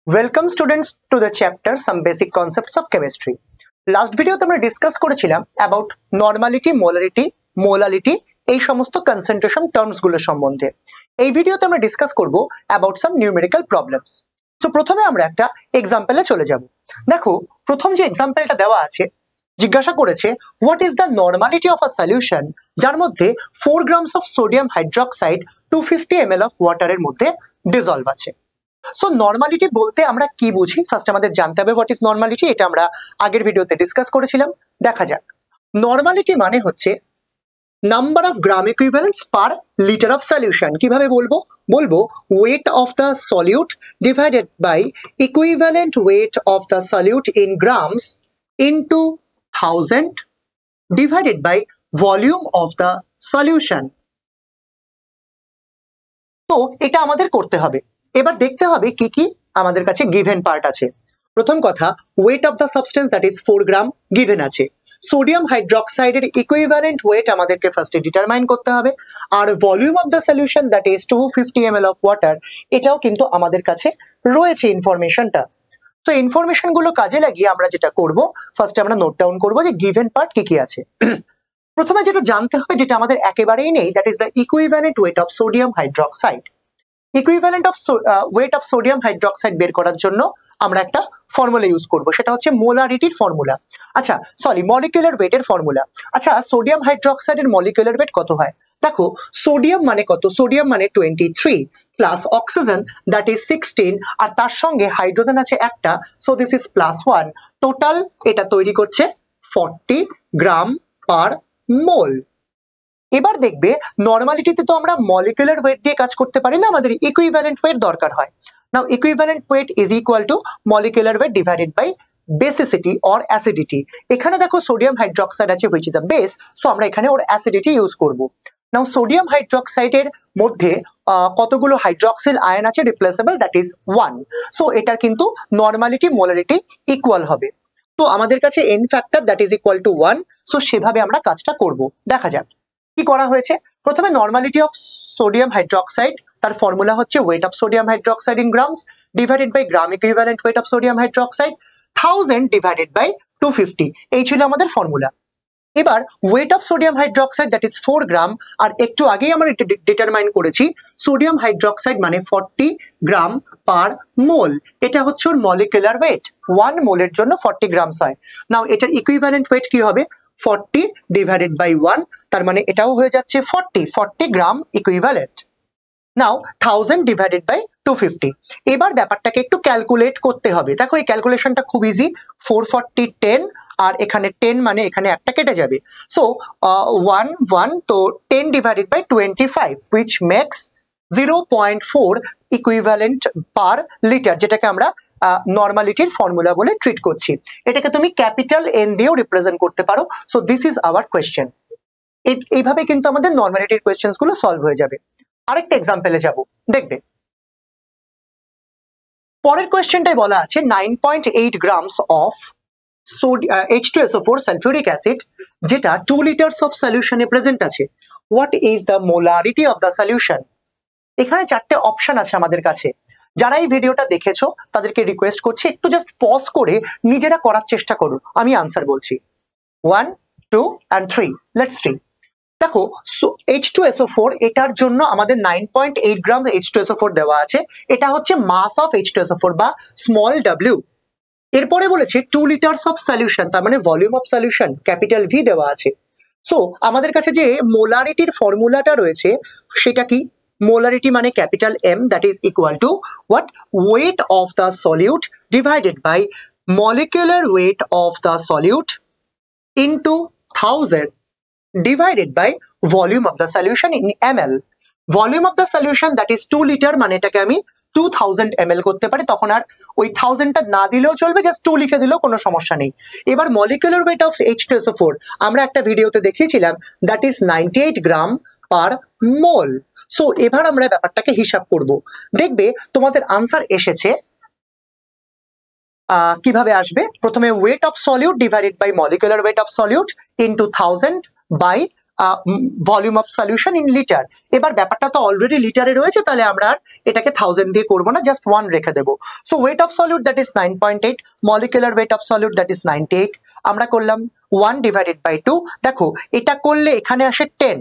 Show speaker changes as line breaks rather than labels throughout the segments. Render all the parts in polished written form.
Welcome students to the chapter Some Basic Concepts of Chemistry. Last video আমরা discuss করেছিলাম about normality, molarity, molality এই সমস্ত concentration terms গুলো সম্বন্ধে। এই ভিডিওতে আমরা ডিসকাস করব about some numerical problems. So প্রথমে আমরা একটা এক্সাম্পলে চলে যাব। দেখো প্রথম যে এক্সাম্পলটা দেওয়া আছে জিজ্ঞাসা করেছে what is the normality of a solution যার মধ্যে 4 grams of sodium hydroxide 250 ml of water এর মধ্যে dissolve আছে। সো নরমালিটি বলতে আমরা কি বুঝি ফার্স্ট আমাদের জানতে হবে হোয়াট ইজ নরমালিটি। এটা আমরা আগের ভিডিওতে ডিসকাস করেছিলাম। দেখা যাক নরমালিটি মানে হচ্ছে number of gram equivalents per litre of solution. কিভাবে বলবো weight of the solute divided by equivalent weight of the solute in grams into 1000 divided by volume of the solution. তো এটা আমাদের করতে হবে। এবার দেখতে হবে কি কি আমাদের কাছে গিভেন পার্ট আছে। প্রথম কথা weight of the substance that is 4 gram given আছে। সোডিয়াম হাইড্রোক্সাইডের ইকুইভ্যালেন্ট ওয়েট আমাদেরকে ফার্স্টে ডিটারমাইন করতে হবে। আর volume of the solution that is 250 ml of water, এটাও কিন্তু আমাদের কাছে রয়েছে ইনফরমেশনটা। তো ইনফরমেশন গুলো কাজে লাগিয়ে আমরা যেটা করব ফার্স্টে আমরা নোট ডাউন করব যে গিভেন পার্ট কি কি আছে। প্রথমে যেটা জানতে হবে যেটা আমাদের একেবারেই নেই that is the equivalent weight of sodium hydroxide. Equivalent of wait of sodium hydroxide বের করার জন্য আমরা একটা ফর্মুলা ইউজ করব, সেটা হচ্ছে মোলারিটির ফর্মুলা। আচ্ছা সরি মলিকুলার ওয়েটের ফর্মুলা। আচ্ছা সোডিয়াম হাইড্রোক্সাইডের মলিকুলার ওয়েট কত হয়? দেখো সোডিয়াম মানে কত? সোডিয়াম মানে 23 প্লাস অক্সিজেন দ্যাট ইজ 16 আর তার সঙ্গে হাইড্রোজেন আছে একটা, সো দিস ইজ +1। টোটাল এটা তৈরি করছে 40 গ্রাম পার মোল। এবার দেখবে নরমালিটিতে তো আমরা মলিকুলার ওয়েট দিয়ে কাজ করতে পারি না, আমাদের ইকুইভ্যালেন্ট ওয়েট দরকার হয়। Now equivalent weight is equal to molecular weight divided by basicity or acidity. এখানে দেখো সোডিয়াম হাইড্রোক্সাইড আছে which is a base, so আমরা এখানে ওর অ্যাসিডিটি ইউজ করব। নাও সোডিয়াম হাইড্রোক্সাইডের মধ্যে কতগুলো হাইড্রোক্সিল আয়ন আছে রিপ্লেসেবল দ্যাট ইজ 1, সো এটা কিন্তু নরমালিটি মোলারিটি ইকুয়াল হবে। তো আমাদের কাছে N factor that is equal two 1, so সেভাবে আমরা কাজটা করব। দেখা যাক কি করা হয়েছে। প্রথমে নরমালিটি অফ সোডিয়াম হাইড্রোক্সাইড, তার ফর্মুলা হচ্ছে weight of sodium hydroxide in grams divided by gram equivalent weight of sodium hydroxide 1000 divided by 250, এই ছিল আমাদের ফর্মুলা। এবার weight of sodium hydroxide that is 4 gram, আর একটু আগেই আমরা ডিটারমাইন করেছি সোডিয়াম হাইড্রোক্সাইড মানে 40 গ্রাম পার মোল। এটা হচ্ছে ওর মলিকুলার ওয়েট, 1 মোলের জন্য 40 গ্রামস হয়। নাও এটার ইকুইভ্যালেন্ট ওয়েট কি হবে? 40 ডিভাইডেড বাই 1, তার মানে এটাও হয়ে যাচ্ছে 40 gram equivalent. Now 1000 divided by 250। এবার ব্যাপারটাকে একটু ক্যালকুলেট করতে হবে। দেখো এই ক্যালকুলেশনটা খুব ইজি। 440 10 আর এখানে 10 মানে এখানে একটা কেটে যাবে, সো 1 তো 10 divided by 25 which makes 0.4 equivalent per litre, যেটাকে আমরা নরমালিটির ফর্মুলা বলে ট্রিট করছি। এটাকে তুমি ক্যাপিটাল এন দিয়েও রিপ্রেজেন্ট করতে পারো। So this is our question. এইভাবে কিন্তু আমাদের নরমালিটির কোয়েশ্চেন্স গুলো সলভ হয়ে যাবে। আরেকটা এক্সাম্পলে যাব, দেখবে পরের কোয়েশ্চেনটাই বলা আছে 9.8 grams of H2SO4 sulphuric acid যেটা 2 লিটার্স অফ সলিউশনে প্রেজেন্ট আছে। What is the molarity of the solution? এখানে 4টে অপশন আছে আমাদের কাছে। যারা এই ভিডিওটা দেখেছো তাদেরকে রিকোয়েস্ট করছি একটু জাস্ট পজ করে নিজেরা করার চেষ্টা করো, আমি আনসার বলছি। 1 2 and 3, লেটস সি। দেখো H2SO4 এটার জন্য আমাদের 9.8 গ্রাম H2SO4 দেওয়া আছে। এটা হচ্ছে মাস অফ H2SO4 বা স্মল w। এরপরে বলেছে 2 লিটার্স অফ সলিউশন, তার মানে volume of solution capital V দেওয়া আছে। সো আমাদের কাছে যে মোলারিটির ফর্মুলাটা রয়েছে সেটা কি? মোলারিটি মানে capital M that is equal to what? Weight of the solute divided by molecular weight of the solute into 1000 divided by volume of the solution in ml. Volume of the solution that is 2 liter, মানে এটাকে আমি 2000 ml করতে পারি, তখন আর ওই 1000টা না দিলেও চলবে, জাস্ট 2 লিখে দিলেও কোনো সমস্যা নেই। এবার মলিকুলার ওয়েট অফ H2SO4 আমরা একটা ভিডিওতে দেখিয়েছিলাম that is 98 gram per mole. So এবার আমরা ব্যাপারটাকে হিসাব করব। দেখবে তোমাদের আনসার এসেছে কিভাবে আসবে। প্রথমে weight of solute divided by molecular weight of solute into 1000 by volume of solution in litre. এবার ব্যাপারটা তো অলরেডি লিটারে রয়েছে, তাহলে আমরা আর এটাকে 1000 দিয়ে করবো না, জাস্ট 1 রেখে দেবো। So wait of solute that is 9.8, molecular weight of solute that is 98। আমরা করলাম 1 ডিভাইডেড বাই 2। দেখো এটা করলে এখানে আসে 10,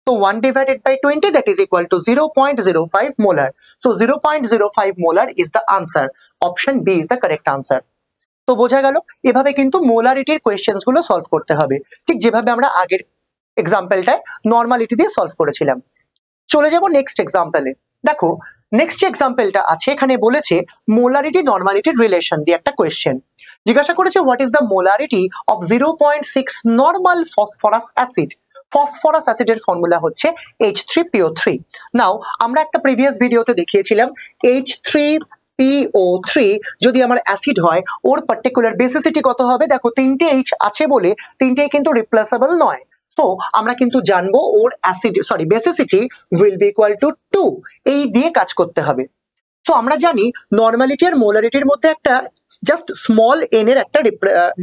তো 1 divided by 20 that is equal to 0.05 molar. So 0.05 molar is the answer. Option B is the correct answer. তো বোঝা গেল এভাবে কিন্তু মোলারিটির কোয়েশ্চেন্স গুলো সলভ করতে হবে, ঠিক যেভাবে আমরা আগের এক্সাম্পলটায় নর্মালিটি দিয়ে সলভ করেছিলাম। চলে যাব নেক্সট এক্সাম্পলে। দেখো নেক্সট এক্সাম্পলটা আছে, এখানে বলেছে মোলারিটি নর্মালিটির রিলেশন দিয়ে একটা কোয়েশ্চেন জিজ্ঞাসা করেছে, what is the molarity of 0.6 normal phosphorus acid. Phosphorus অ্যাসিডের ফর্মুলা হচ্ছে H3PO3। নাও আমরা একটা প্রিভিয়াস ভিডিওতে দেখিয়েছিলাম H3PO3 যদি আমার অ্যাসিড হয় ওর পার্টিকুলার বেসিসিটি কত হবে। দেখো 3টে H আছে বলে 3টেই কিন্তু রিপ্লেসেবল নয়, তো আমরা কিন্তু জানবো ওর basicity will be equal to 2, এই দিয়ে কাজ করতে হবে। সো আমরা জানি নর্মালিটি আর মোলারিটির মধ্যে একটা জাস্ট স্মল এন এর একটা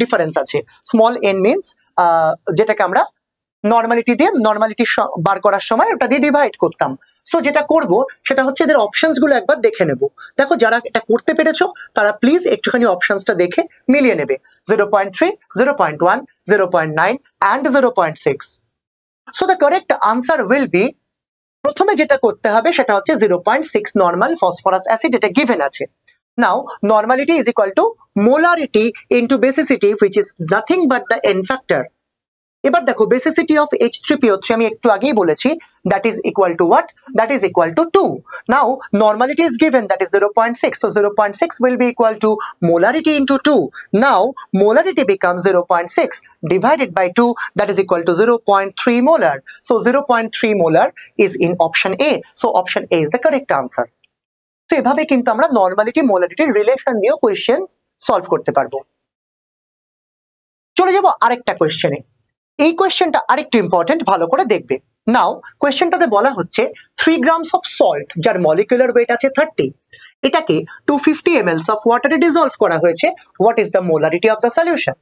ডিফারেন্স আছে। স্মল এন মিনস যেটাকে আমরা নর্মালিটি দিয়ে নর্মালিটি বার করার সময় ওটা দিয়ে ডিভাইড করতাম। সো যেটা করব সেটা হচ্ছে এদের অপশনস গুলো একবার দেখে নেব। দেখো যারা এটা করতে পেরেছো তারা প্লিজ একটুখানি অপশনসটা দেখে মিলিয়ে নেবে, 0.3, 0.1, 0.9 and 0.6. So the correct answer will be, প্রথমে যেটা করতে হবে সেটা হচ্ছে 0.6 নর্মাল ফসফরাস অ্যাসিড, এটা গিভেন আছে। Now normality is equal to molarity into basicity which is nothing but the N factor. এবার দেখো বেসিসিটি অফ H3PO3 আমি একটু আগেই বলেছি, that is equal to what, that is equal to 2। Now normality is given that is 0.6, so 0.6 will be equal to molarity into 2. Now molarity becomes 0.6 divided by 2, that is equal to 0.3 molar. So 0.3 molar is in option A, so option A is the correct answer. তো এভাবে কিন্তু আমরা normality মোলারিটির relation দিয়ে question solve করতে পারবো। চলে যাব আরেকটা কোয়েশ্চেনে। এই কোয়েশ্চেনটা আরেকটু ইম্পর্টেন্ট, ভালো করে দেখবে। নাও কোয়েশ্চেনটাতে বলা হচ্ছে 3 গ্রামস অফ সল্ট যার মলিকুলার ওয়েট আছে 30, এটাকে 250 ml অফ ওয়াটারে ডিসলভ করা হয়েছে, what is the molarity of the solution.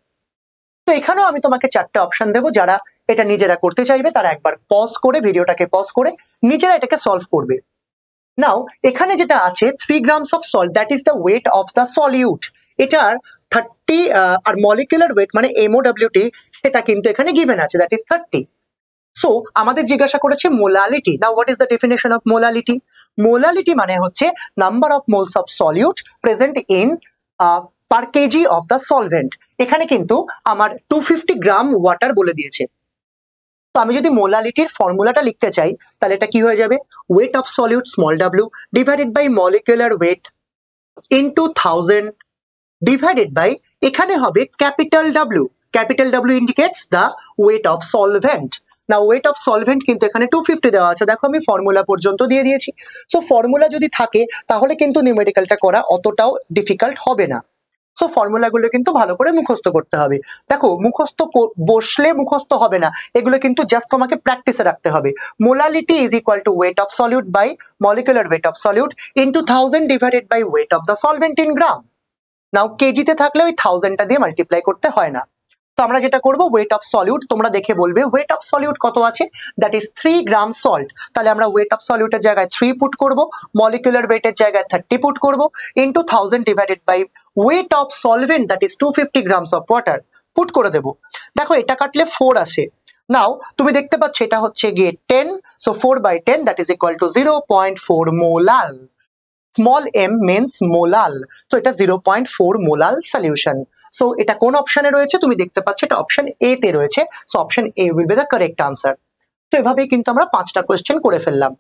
তো এখানেও আমি তোমাকে 4টে অপশন দেবো, যারা এটা নিজেরা করতে চাইবে তারা একবার পজ করে ভিডিওটাকে পজ করে নিজেরা এটাকে সলভ করবে। নাও এখানে যেটা আছে 3 grams of salt that is the weight of the solute, এটার 30 আর মলিকুলার ওয়েট মানে MOWT সেটা কিন্তু এখানে গিভেন আছে, দ্যাট ইজ 30। সো আমাদের জিজ্ঞাসা করেছে molality. Now what is the definition of molality? Molality মানে হচ্ছে number of moles of solute present in per KG of the solvent. এখানে কিন্তু আমার 250 গ্রাম ওয়াটার বলে দিয়েছে, তো আমি যদি মোলালিটির ফর্মুলাটা লিখতে চাই তাহলে এটা কি হয়ে যাবে, weight of solute small w divided by molecular weight into 1000 divided by, এখানে হবে capital W। Capital W indicates the weight of solvent. না ওয়েট অফ সলভেন্ট কিন্তু এখানে 250 দেওয়া আছে, দেখো আমি ফর্মুলা পর্যন্ত দিয়ে দিয়েছি। সো ফর্মুলা যদি থাকে তাহলে কিন্তু নিউমেরিক্যালটা করা অতটাও ডিফিকাল্ট হবে না। সো ফর্মুলাগুলো কিন্তু ভালো করে মুখস্থ করতে হবে। দেখো মুখস্থ বসলে মুখস্থ হবে না, এগুলো কিন্তু জাস্ট তোমাকে প্র্যাকটিসে রাখতে হবে। Molality is equal to weight of solute by molecular weight of solute into 1000 divided by weight of the solvent in gram. Now কেজিতে থাকলে ওই 1000টা দিয়ে মাল্টিপ্লাই করতে হয় না। তো আমরা যেটা করব ওয়েট অফ সলিউট, তোমরা দেখে বলবে ওয়েট অফ সলিউট কত আছে, দ্যাট ইজ 3 গ্রাম সল্ট। তাহলে আমরা ওয়েট অফ সলিউটের জায়গায় 3 পুট করব, মলিকুলার ওয়েটের জায়গায় 30 পুট করব, into 1000 divided by weight of solvent that is 250 grams of water put করে দেব। দেখো এটা কাটলে 4 আসে। নাও তুমি দেখতে পাচ্ছ এটা হচ্ছে গিয়ে 10, so 4/10 that is equal two 0.4 মোলাল। Small m means মোলাল, তো এটা 0.4 মোলাল সলিউশন। সো এটা কোন অপশনে রয়েছে তুমি দেখতে পাচ্ছ, এটা অপশন এ তে রয়েছে, so option A will be the correct answer. তো এভাবেই কিন্তু আমরা 5টা কোয়েশ্চেন করে ফেললাম।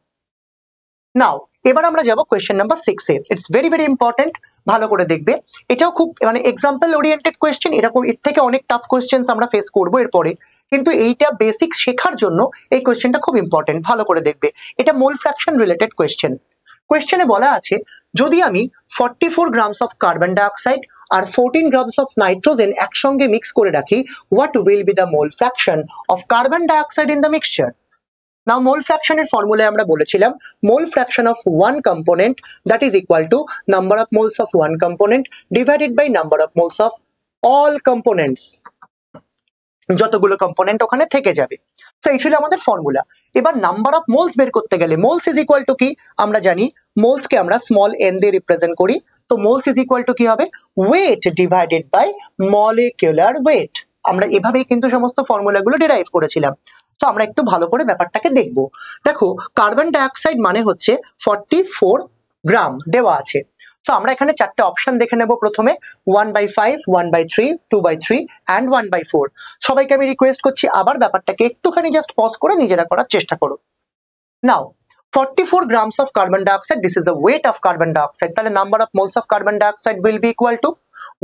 নাও এবার আমরা যাব question number 6 A. It's very very important, ভালো করে দেখবে। এটাও খুব মানে এক্সাম্পল ওরিয়েন্টেড কোয়েশ্চেন, এরকম এর থেকে অনেক টাফ কোয়েশ্চেন্স আমরা ফেস করবো এরপরে, কিন্তু এইটা বেসিক শেখার জন্য এই কোয়েশ্চেনটা খুব ইম্পর্টেন্ট, ভালো করে দেখবে। এটা মোল ফ্র্যাকশন রিলেটেড কোয়েশ্চেন। কোয়েশ্চেনে বলা আছে যদি আমি 44 গ্রামস অফ কার্বন ডাইঅক্সাইড আর 14 গ্রামস অফ নাইট্রোজেন একসঙ্গে মিক্স করে রাখি, what will be the mole fraction of carbon dioxide in the mixture. Now mole ফ্র্যাকশনের ফর্মুলায় আমরা বলেছিলাম mole fraction of one component that is equal to number of moles of one component divided by number of moles of all components, যতগুলো component ওখানে থেকে যাবে। তো এই ছিল আমাদের ফর্মুলা। এবার নাম্বার অফ মোলস বের করতে গেলে মোলস ইজ ইকুয়াল টু কি, আমরা জানি মোলস কে আমরা স্মল n দিয়ে রিপ্রেজেন্ট করি। তো মোলস ইজ ইকুয়াল টু কি হবে, weight divided by molecular weight. আমরা এভাবেই কিন্তু সমস্ত ফর্মুলাগুলো ডিরাইভ করেছিলাম। তো আমরা একটু ভালো করে ব্যাপারটাকে দেখব। দেখো কার্বন ডাইঅক্সাইড মানে হচ্ছে 44 গ্রাম দেওয়া আছে। তো আমরা এখানে চারটে অপশন দেখে নেব। প্রথমে 1/5, 1/3, 2/3 and 1/4। সবাইকে আমি রিকোয়েস্ট করছি আবার ব্যাপারটাকে একটুখানি জাস্ট পজ করে নিজেরা করার চেষ্টা করো। নাও 44 grams of carbon dioxide, this is the weight of carbon dioxide. তাহলে number of moles of carbon dioxide will be equal to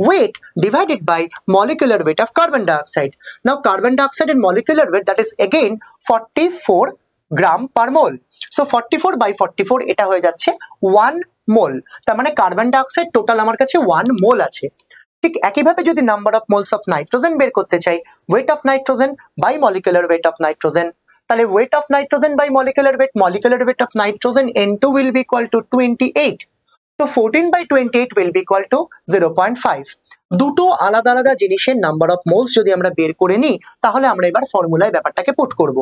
weight divided by molecular weight of carbon dioxide. Now carbon dioxide and molecular weight, that is again 44 gram per mole. So 44 by 44 এটা হয়ে যাচ্ছে 1 mole। তার মানে carbon dioxide total আমার কাছে 1 মোল আছে। ঠিক একইভাবে যদি number of moles of nitrogen বের করতে চাই, weight of nitrogen by molecular weight of nitrogen, তাহলে weight of nitrogen by molecular weight of nitrogen N2 will be equal to 28. তো 14/28 will be equal to 0.5। দুটো আলাদা আলাদা জিনিসের নাম্বার অফ মোলস যদি আমরা বের করে নিই, তাহলে আমরা এবার ফর্মুলায় ব্যাপারটাকে পুট করব।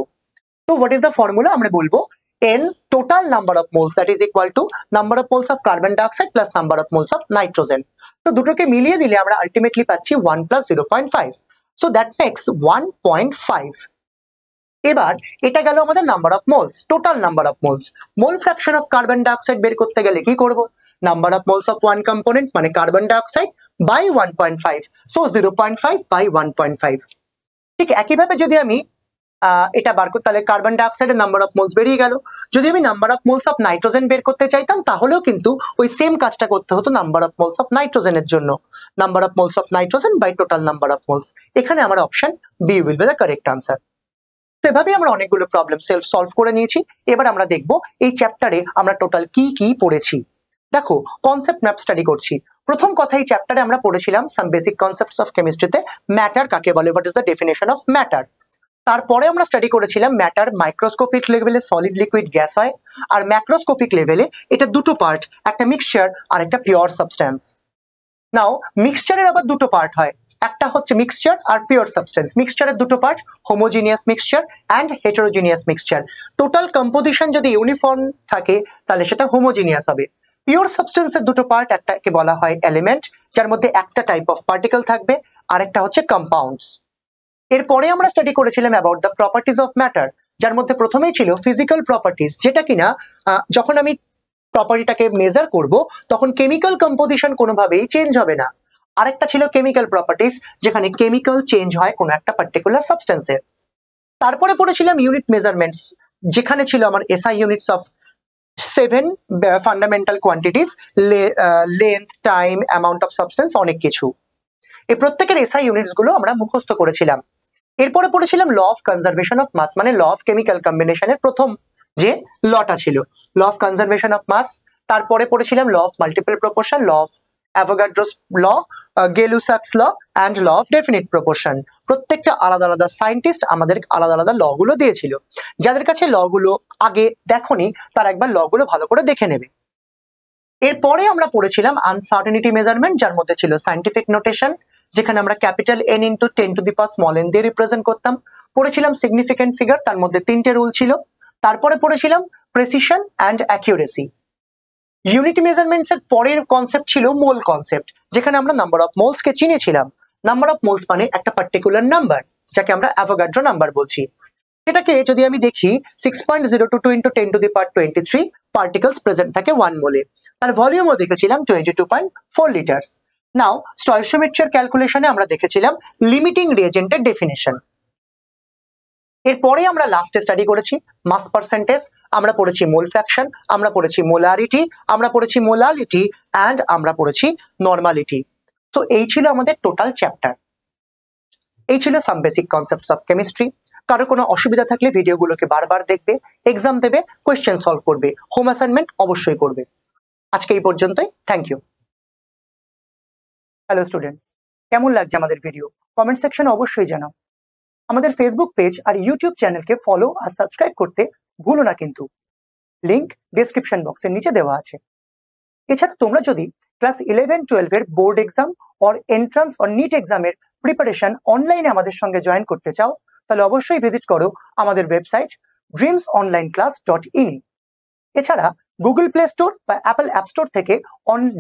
তো হোয়াট ইজ দ্য ফর্মুলা, আমরা বলবো N total number of moles, that is equal to number of moles of carbon dioxide plus number of moles of nitrogen। তো দুটোকে মিলিয়ে দিলে আমরা আলটিমেটলি পাচ্ছি 1 plus 0.5। So that makes 1.5। এবার এটা গেল আমাদের number of moles, total number of moles. Mole fraction of carbon dioxide বের করতে গেলে কি করব, number of moles of one component মানে carbon dioxide by 1.5, so 0.5 by 1.5। ঠিক একইভাবে যদি আমি এটা বার করি, তাহলে কার্বন ডাইঅক্সাইডের নাম্বার অফ মোলস বেরিয়ে গেল। যদি আমি number of moles of nitrogen বের করতে চাইতাম, তাহলেও কিন্তু ওই সেম কাজটা করতে হতো নাম্বার অফ মোলস অফ নাইট্রোজেনের জন্য, number of moles of nitrogen by total number of moles. এখানে আমার option B will be the correct answer. তো এভাবেই আমরা অনেকগুলো প্রবলেম সলভ করে নিয়েছি। এবার আমরা দেখব এই চ্যাপ্টারে আমরা টোটাল কি কি পড়েছি। দেখো কনসেপ্ট ম্যাপ স্টাডি করছি। প্রথম কথা, এই চ্যাপ্টারে আমরা পড়েছিলাম সাম বেসিক কনসেপ্টস অফ কেমিস্ট্রিতে ম্যাটার কাকে বলে, what is the definition of matter. তারপরে আমরা স্টাডি করেছিলাম ম্যাটার মাইক্রোস্কোপিক লেভেলে সলিড লিকুইড গ্যাস হয়, আর ম্যাক্রোস্কোপিক লেভেলে এটা দুটো পার্ট, একটা মিক্সচার আর একটা পিওর সাবস্টেন্স। নাও মিক্সচারের আবার দুটো পার্ট হয়, একটা হচ্ছে মিক্সচার আর পিওর সাবস্টেন্স। মিক্সচারের দুটো part, homogeneous mixture and heterogeneous mixture. Total composition যদি ইউনিফর্ম থাকে তাহলে সেটা হোমোজিনিয়াস হবে। পিওর সাবস্টেন্সের দুটো পার্ট, একটাকে বলা হয় এলিমেন্ট যার মধ্যে একটা টাইপ অফ পার্টিকেল থাকবে, আর একটা হচ্ছে কম্পাউন্ডস। এরপরে আমরা স্টাডি করেছিলাম about the properties of matter, যার মধ্যে প্রথমেই ছিল ফিজিক্যাল প্রপার্টিজ, যেটা কিনা যখন আমি প্রপার্টিটাকে মেজার করব তখন কেমিক্যাল কম্পোজিশন কোনোভাবেই চেঞ্জ হবে না। আরেকটা ছিল কেমিক্যাল প্রপার্টিজ, যেখানে কেমিক্যাল চেঞ্জ হয় কোনো একটা পার্টিকুলার সাবস্টেন্সের। তারপরে পড়েছিলাম ইউনিট মেজারমেন্টস, যেখানে ছিল আমার SI units of 7 fundamental quantities, length, time, amount of substance, অনেক কিছু। এই প্রত্যেকের এসআই ইউনিটস গুলো আমরা মুখস্থ করেছিলাম। এরপরে পড়েছিলাম law of conservation of mass, মানে ল অফ কেমিক্যাল কম্বিনেশনের প্রথম যে লটা ছিল, law of conservation of mass. তারপরে পড়েছিলাম law of multiple proportion, law of Avogadro's law, Gay Lussac's law and law of definite proportion. প্রত্যেকটা আলাদা আলাদা সায়েন্টিস্ট আমাদের আলাদা আলাদা ল গুলো দিয়েছিল। যাদের কাছে ল গুলো আগে দেখোনি তারা একবার ল গুলো ভালো করে দেখে নেবে। এরপরে আমরা পড়েছিলাম আনসার্টেনিটি মেজারমেন্ট, যার মধ্যে ছিল সায়েন্টিফিক নোটেশন, যেখানে আমরা capital N into 10 to the power small n দিয়ে রিপ্রেজেন্ট করতাম। পড়েছিলাম সিগনিফিকেন্ট ফিগার, তার মধ্যে 3টে রুল ছিল। তারপরে পড়েছিলাম precision and accuracy. Unit measurements এর পরের কনসেপ্ট ছিল মোল কনসেপ্ট, যেখানে আমরা নাম্বার অফ মোলস কে চিনেছিলাম। নাম্বার অফ মোলস মানে একটা পার্টিকুলার নাম্বার, যাকে আমরা অ্যাভোগাড্রো নাম্বার বলছি। এটাকে যদি আমি দেখি 6.022 into 10 to the power 23 particles present থাকে 1 মোলে। তার ভলিউমও দেখেছিলাম 22.4 লিটার্স। নাও স্টয়চিওমেট্রির ক্যালকুলেশনে আমরা দেখেছিলাম লিমিটিং রিয়েজেন্টের ডেফিনেশন। এরপরে আমরা লাস্টে স্টাডি করেছি মাস পার্সেন্টেজ, আমরা পড়েছি মোল ফ্র্যাকশন, আমরা পড়েছি মোলারিটি, আমরা পড়েছি মোলালিটি অ্যান্ড আমরা পড়েছি নর্মালিটি। তো এই ছিল আমাদের টোটাল চ্যাপ্টার। এই ছিল সাম বেসিক কনসেপ্টস অফ কেমিস্ট্রি। কারো কোনো অসুবিধা থাকলে ভিডিওগুলোকে বারবার দেখবে, এক্সাম দেবে, কোয়েশ্চেন সলভ করবে, হোম অ্যাসাইনমেন্ট অবশ্যই করবে। আজকে এই পর্যন্তই, থ্যাংক ইউ। হ্যালো স্টুডেন্টস, কেমন লাগছে আমাদের ভিডিও? কমেন্ট সেকশনে অবশ্যই জানাও। আমাদের ফেসবুক পেজ আর ইউটিউব চ্যানেলকে ফলো আর সাবস্ক্রাইব করতে ভুলো না কিন্তু। লিংক ডেসক্রিপশন বক্সের নিচে দেওয়া আছে। এছাড়া তোমরা যদি ক্লাস 11-12 এর board exam or entrance or NEET এক্সামের প্রিপারেশন অনলাইনে আমাদের সঙ্গে জয়েন করতে চাও, তাহলে অবশ্যই ভিজিট করো আমাদের ওয়েবসাইট dreamsonlineclass.in। এছাড়া গুগল প্লে স্টোর বা অ্যাপল অ্যাপ স্টোর থেকে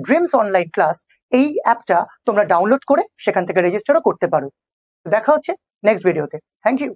ড্রিমস অনলাইন ক্লাস এই অ্যাপটা তোমরা ডাউনলোড করে সেখান থেকে রেজিস্টারও করতে পারো। দেখা হচ্ছে নেক্সট ভিডিওতে। Thank you.